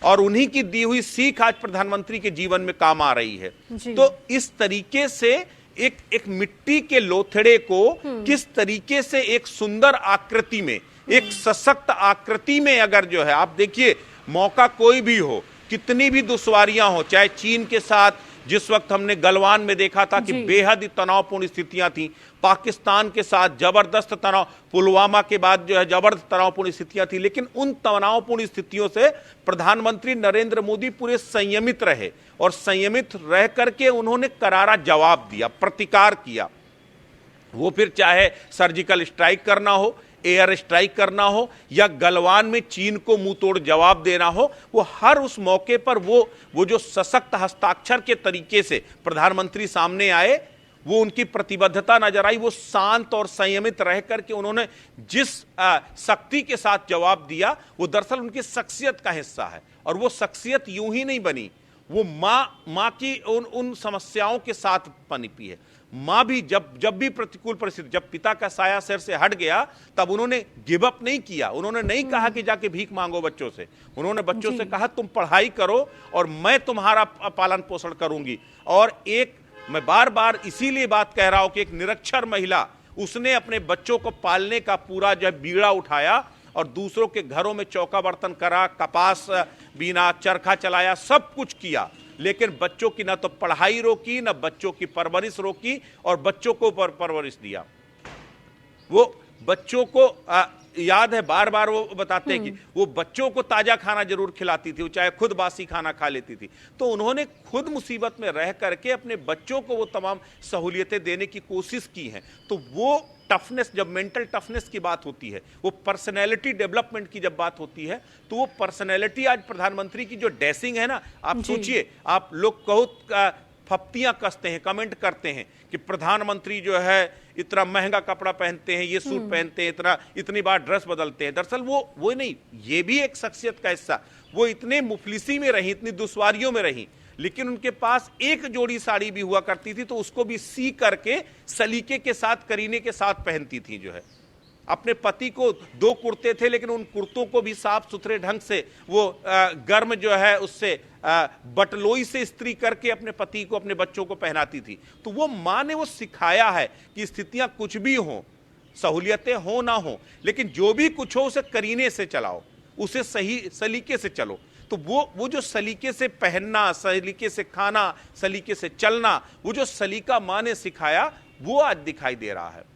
और उन्हीं की दी हुई सीख आज प्रधानमंत्री के जीवन में काम आ रही है। तो इस तरीके से एक मिट्टी के लोथड़े को किस तरीके से एक सुंदर आकृति में, एक सशक्त आकृति में, अगर जो है आप देखिए, मौका कोई भी हो, कितनी भी दुश्वारियां हो, चाहे चीन के साथ जिस वक्त हमने गलवान में देखा था कि बेहद ही तनावपूर्ण स्थितियां थी, पाकिस्तान के साथ जबरदस्त तनाव, पुलवामा के बाद जो है जबरदस्त तनावपूर्ण स्थितियां थी, लेकिन उन तनावपूर्ण स्थितियों से प्रधानमंत्री नरेंद्र मोदी पूरे संयमित रहे, और संयमित रह करके उन्होंने करारा जवाब दिया, प्रतिकार किया। वो फिर चाहे सर्जिकल स्ट्राइक करना हो, एयर स्ट्राइक करना हो, या गलवान में चीन को मुंह तोड़ जवाब देना हो, वो हर उस मौके पर वो जो सशक्त हस्ताक्षर के तरीके से प्रधानमंत्री सामने आए, वो उनकी प्रतिबद्धता नजर आई। वो शांत और संयमित रह करके उन्होंने जिस शक्ति के साथ जवाब दिया, वो दरअसल उनकी शख्सियत का हिस्सा है। और वो शख्सियत यूं ही नहीं बनी, वो माँ की उन समस्याओं के साथ पनपी है। मां भी जब भी प्रतिकूल परिस्थिति, जब पिता का साया सिर से हट गया, तब उन्होंने गिव अप नहीं किया। उन्होंने नहीं कहा कि जाके भीख मांगो बच्चों से। उन्होंने बच्चों से कहा तुम पढ़ाई करो और मैं तुम्हारा पालन पोषण करूंगी। और मैं बार बार इसीलिए बात कह रहा हूं कि एक निरक्षर महिला, उसने अपने बच्चों को पालने का पूरा जो है बीड़ा उठाया और दूसरों के घरों में चौका बर्तन करा, कपास बीना, चरखा चलाया, सब कुछ किया, लेकिन बच्चों की ना तो पढ़ाई रोकी, ना बच्चों की परवरिश रोकी, और बच्चों को परवरिश दिया। वो बच्चों को याद है, बार बार वो बताते हैं कि वो बच्चों को ताजा खाना जरूर खिलाती थी, वो चाहे खुद बासी खाना खा लेती थी। तो उन्होंने खुद मुसीबत में रह करके अपने बच्चों को वो तमाम सहूलियतें देने की कोशिश की हैं। तो वो टफनेस, जब मेंटल टफनेस की बात होती है, वो पर्सनैलिटी डेवलपमेंट की जब बात होती है, तो वो पर्सनैलिटी आज प्रधानमंत्री की जो ड्रेसिंग है ना, आप सोचिए, आप लोग कहो फप्तियां कसते हैं, कमेंट करते हैं कि प्रधानमंत्री जो है इतना महंगा कपड़ा पहनते हैं, ये सूट पहनते हैं, इतनी बार ड्रेस बदलते हैं। दरअसल वो नहीं, ये भी एक शख्सियत का हिस्सा। वो इतने मुफलिसी में रही, इतनी दुश्वारियों में रही, लेकिन उनके पास एक जोड़ी साड़ी भी हुआ करती थी तो उसको भी सी करके सलीके के साथ, करीने के साथ पहनती थी। जो है अपने पति को 2 कुर्ते थे, लेकिन उन कुर्तों को भी साफ सुथरे ढंग से वो गर्म जो है उससे बटलोई से इस्त्री करके अपने पति को, अपने बच्चों को पहनाती थी। तो वो माँ ने वो सिखाया है कि स्थितियां कुछ भी हों, सहूलियतें हो ना हो, लेकिन जो भी कुछ हो उसे करीने से चलाओ, उसे सही सलीके से चलो। तो वो जो सलीके से पहनना, सलीके से खाना, सलीके से चलना, वो जो सलीका माँ ने सिखाया, वो आज दिखाई दे रहा है।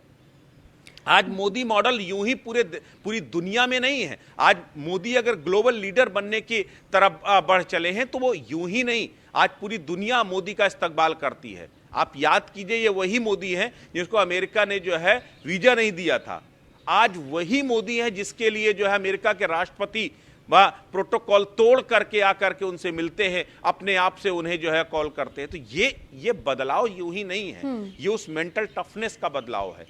आज मोदी मॉडल यूं ही पूरी दुनिया में नहीं है। आज मोदी अगर ग्लोबल लीडर बनने की तरफ बढ़ चले हैं तो वो यूं ही नहीं, आज पूरी दुनिया मोदी का इस्तकबाल करती है। आप याद कीजिए, ये वही मोदी है जिसको अमेरिका ने जो है वीजा नहीं दिया था। आज वही मोदी है जिसके लिए जो है अमेरिका के राष्ट्रपति प्रोटोकॉल तोड़ करके आकर के उनसे मिलते हैं, अपने आप से उन्हें जो है कॉल करते हैं। तो ये बदलाव यूं ही नहीं है, ये उस मेंटल टफनेस का बदलाव है,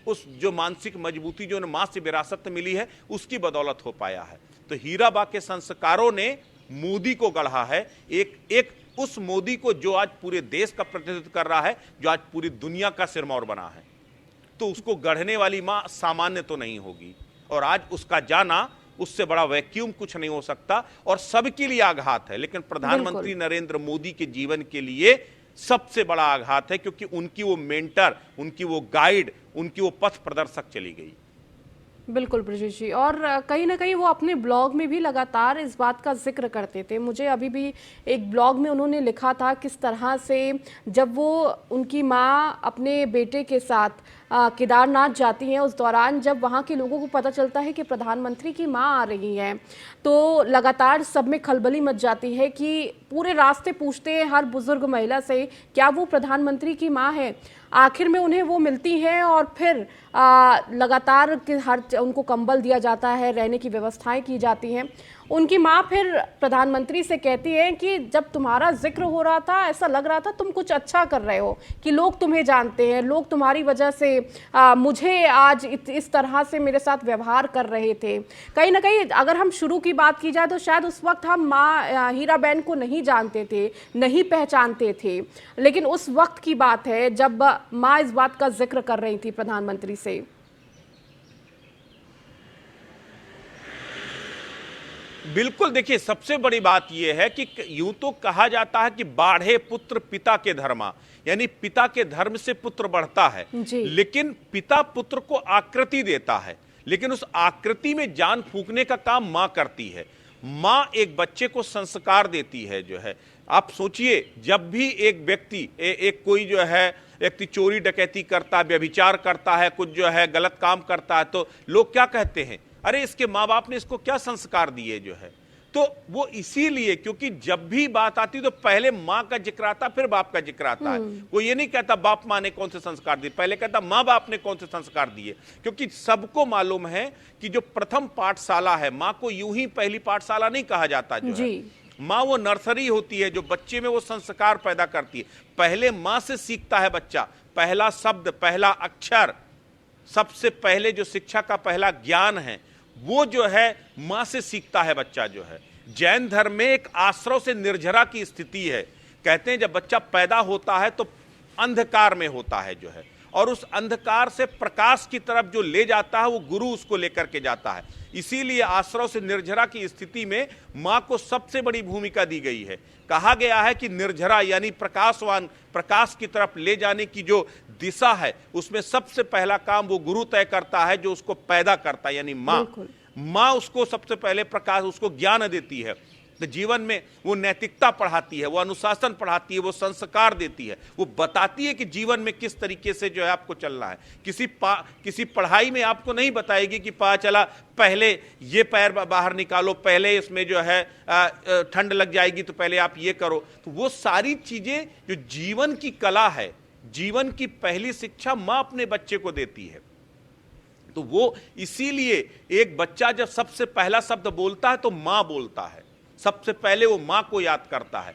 उस जो मानसिक मजबूती जो मां से विरासत में मिली है, उसकी बदौलत हो पाया है। तो हीराबा के संस्कारों ने मोदी को गढ़ा है, एक उस मोदी को जो आज पूरे देश का प्रतिनिधित्व कर रहा है, जो आज पूरी दुनिया का सिरमौर बना है। तो उसको गढ़ने वाली मां सामान्य तो नहीं होगी, और आज उसका जाना, उससे बड़ा वैक्यूम कुछ नहीं हो सकता, और सबके लिए आघात है। लेकिन प्रधानमंत्री नरेंद्र मोदी के जीवन के लिए सबसे बड़ा आघात है, क्योंकि उनकी वो मेंटर, उनकी वो गाइड, उनकी वो पथ प्रदर्शक चली गई। बिल्कुल ब्रिजेश जी, और कहीं ना कहीं वो अपने ब्लॉग में भी लगातार इस बात का जिक्र करते थे। मुझे अभी भी एक ब्लॉग में उन्होंने लिखा था किस तरह से जब वो उनकी माँ अपने बेटे के साथ केदारनाथ जाती हैं, उस दौरान जब वहाँ के लोगों को पता चलता है कि प्रधानमंत्री की माँ आ रही हैं, तो लगातार सब में खलबली मच जाती है कि पूरे रास्ते पूछते हैं हर बुजुर्ग महिला से क्या वो प्रधानमंत्री की माँ है। आखिर में उन्हें वो मिलती हैं और फिर लगातार उनको कंबल दिया जाता है, रहने की व्यवस्थाएं की जाती हैं। उनकी माँ फिर प्रधानमंत्री से कहती है कि जब तुम्हारा जिक्र हो रहा था ऐसा लग रहा था तुम कुछ अच्छा कर रहे हो, कि लोग तुम्हें जानते हैं, लोग तुम्हारी वजह से मुझे आज इस तरह से मेरे साथ व्यवहार कर रहे थे। कहीं ना कहीं अगर हम शुरू की बात की जाए तो शायद उस वक्त हम माँ हीराबेन को नहीं जानते थे, नहीं पहचानते थे, लेकिन उस वक्त की बात है जब माँ इस बात का जिक्र कर रही थी प्रधानमंत्री से। बिल्कुल, देखिए सबसे बड़ी बात यह है कि यूं तो कहा जाता है कि बाढ़े पुत्र पिता के धर्मा, यानी पिता के धर्म से पुत्र बढ़ता है, लेकिन पिता पुत्र को आकृति देता है, लेकिन उस आकृति में जान फूंकने का काम मां करती है। मां एक बच्चे को संस्कार देती है। जो है आप सोचिए, जब भी एक व्यक्ति एक कोई जो है व्यक्ति चोरी डकैती करता है, व्यभिचार करता है, कुछ जो है गलत काम करता है, तो लोग क्या कहते हैं, अरे इसके माँ बाप ने इसको क्या संस्कार दिए। जो है तो वो इसीलिए, क्योंकि जब भी बात आती तो पहले माँ का जिक्र आता, फिर बाप का जिक्र आता है। वो ये नहीं कहता बाप माँ ने कौन से संस्कार दिए, पहले कहता माँ बाप ने कौन से संस्कार दिए। क्योंकि सबको मालूम है कि जो प्रथम पाठशाला है, माँ को यूं ही पहली पाठशाला नहीं कहा जाता। जो है माँ वो नर्सरी होती है जो बच्चे में वो संस्कार पैदा करती है। पहले माँ से सीखता है बच्चा, पहला शब्द, पहला अक्षर, सबसे पहले जो शिक्षा का पहला ज्ञान है वो जो है मां से सीखता है बच्चा। जो है जैन धर्म में एक आश्रव से निर्झरा की स्थिति है। कहते हैं जब बच्चा पैदा होता है तो अंधकार में होता है जो है, और उस अंधकार से प्रकाश की तरफ जो ले जाता है वो गुरु उसको लेकर के जाता है। इसीलिए आश्रव से निर्झरा की स्थिति में मां को सबसे बड़ी भूमिका दी गई है। कहा गया है कि निर्झरा यानी प्रकाशवान, प्रकाश की तरफ ले जाने की जो दिशा है उसमें सबसे पहला काम वो गुरु तय करता है, जो उसको पैदा करता है यानी मां। मां उसको सबसे पहले प्रकाश, उसको ज्ञान देती है, तो जीवन में वो नैतिकता पढ़ाती है, वो अनुशासन पढ़ाती है, वो संस्कार देती है, वो बताती है कि जीवन में किस तरीके से जो है आपको चलना है। किसी पढ़ाई में आपको नहीं बताएगी कि पता चला पहले ये पैर बाहर निकालो, पहले इसमें जो है ठंड लग जाएगी तो पहले आप ये करो। तो वो सारी चीजें जो जीवन की कला है, जीवन की पहली शिक्षा मां अपने बच्चे को देती है। तो वो इसीलिए एक बच्चा जब सबसे पहला शब्द बोलता है तो मां बोलता है, सबसे पहले वो मां को याद करता है।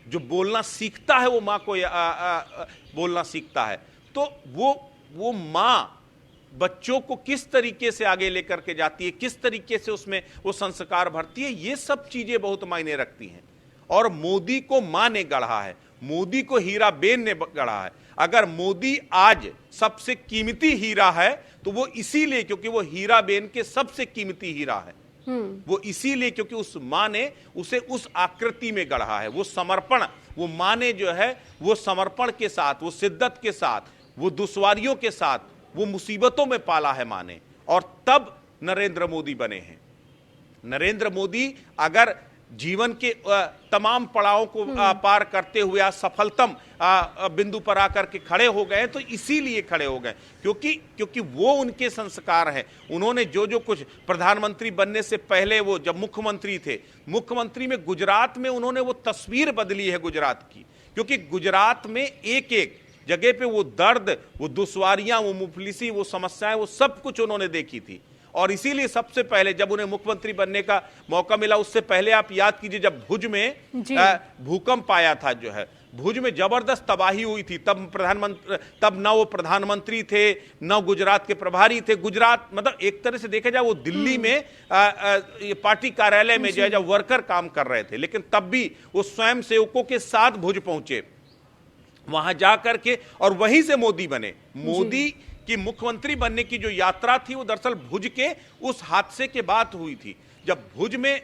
जो बोलना सीखता है वो मां को बोलना सीखता है। तो वो मां बच्चों को किस तरीके से आगे लेकर के जाती है, किस तरीके से उसमें वो संस्कार भरती है, ये सब चीजें बहुत मायने रखती हैं। और मोदी को मां ने गढ़ा है, मोदी को हीराबेन ने गढ़ा है। अगर मोदी आज सबसे कीमती हीरा है तो वो इसीलिए क्योंकि वो हीराबेन के सबसे कीमती हीरा है। वो इसीलिए क्योंकि उस मां ने उसे उस आकृति में गढ़ा है। वो समर्पण, वो मां ने जो है वो समर्पण के साथ, वो शिद्दत के साथ, वो दुश्वारियों के साथ, वो मुसीबतों में पाला है मां ने, और तब नरेंद्र मोदी बने हैं। नरेंद्र मोदी अगर जीवन के तमाम पड़ावों को पार करते हुए आज सफलतम बिंदु पर आकर के खड़े हो गए, तो इसीलिए खड़े हो गए क्योंकि वो उनके संस्कार हैं। उन्होंने जो जो कुछ प्रधानमंत्री बनने से पहले वो जब मुख्यमंत्री थे, मुख्यमंत्री में गुजरात में उन्होंने वो तस्वीर बदली है गुजरात की, क्योंकि गुजरात में एक एक जगह पे वो दर्द, वो दुश्वारियां, वो मुफलिसी, वो समस्याएं, वो सब कुछ उन्होंने देखी थी। और इसीलिए सबसे पहले जब उन्हें मुख्यमंत्री बनने का मौका मिला, उससे पहले आप याद कीजिए जब भुज में भूकंप आया था, जो है भुज में जबरदस्त तबाही हुई थी, तब न वो प्रधानमंत्री थे न गुजरात के प्रभारी थे। गुजरात मतलब एक तरह से देखा जाए वो दिल्ली में ये पार्टी कार्यालय में जो है जब वर्कर काम कर रहे थे, लेकिन तब भी वो स्वयं सेवकों के साथ भुज पहुंचे, वहां जाकर के, और वहीं से मोदी बने। मोदी कि मुख्यमंत्री बनने की जो यात्रा थी वो दरअसल भुज के उस हादसे के बाद हुई थी। जब भुज में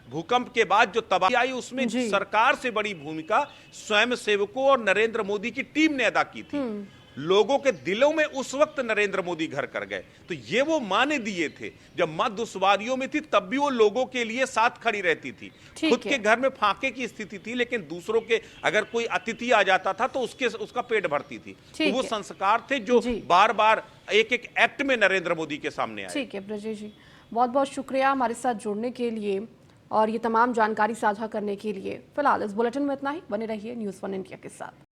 भूकंप के बाद जो तबाही आई उसमें सरकार से बड़ी भूमिका स्वयं सेवकों और नरेंद्र मोदी की टीम ने अदा की थी। लोगों के दिलों में उस वक्त नरेंद्र मोदी घर कर गए, तो ये वो मां ने दिए थे। जब मां दुश्वारियों में थी तब भी वो लोगों के लिए साथ खड़ी रहती थी। खुद के घर में फाके की स्थिति थी, लेकिन दूसरों के अगर कोई अतिथि आ जाता था तो उसका पेट भरती थी। तो वो संस्कार थे जो बार बार एक एक एक्ट में नरेंद्र मोदी के सामने आए। ठीक है ब्रजेश जी, बहुत बहुत शुक्रिया हमारे साथ जुड़ने के लिए और ये तमाम जानकारी साझा करने के लिए। फिलहाल इस बुलेटिन में इतना ही। बने रहिए न्यूज़ 1 इंडिया के साथ।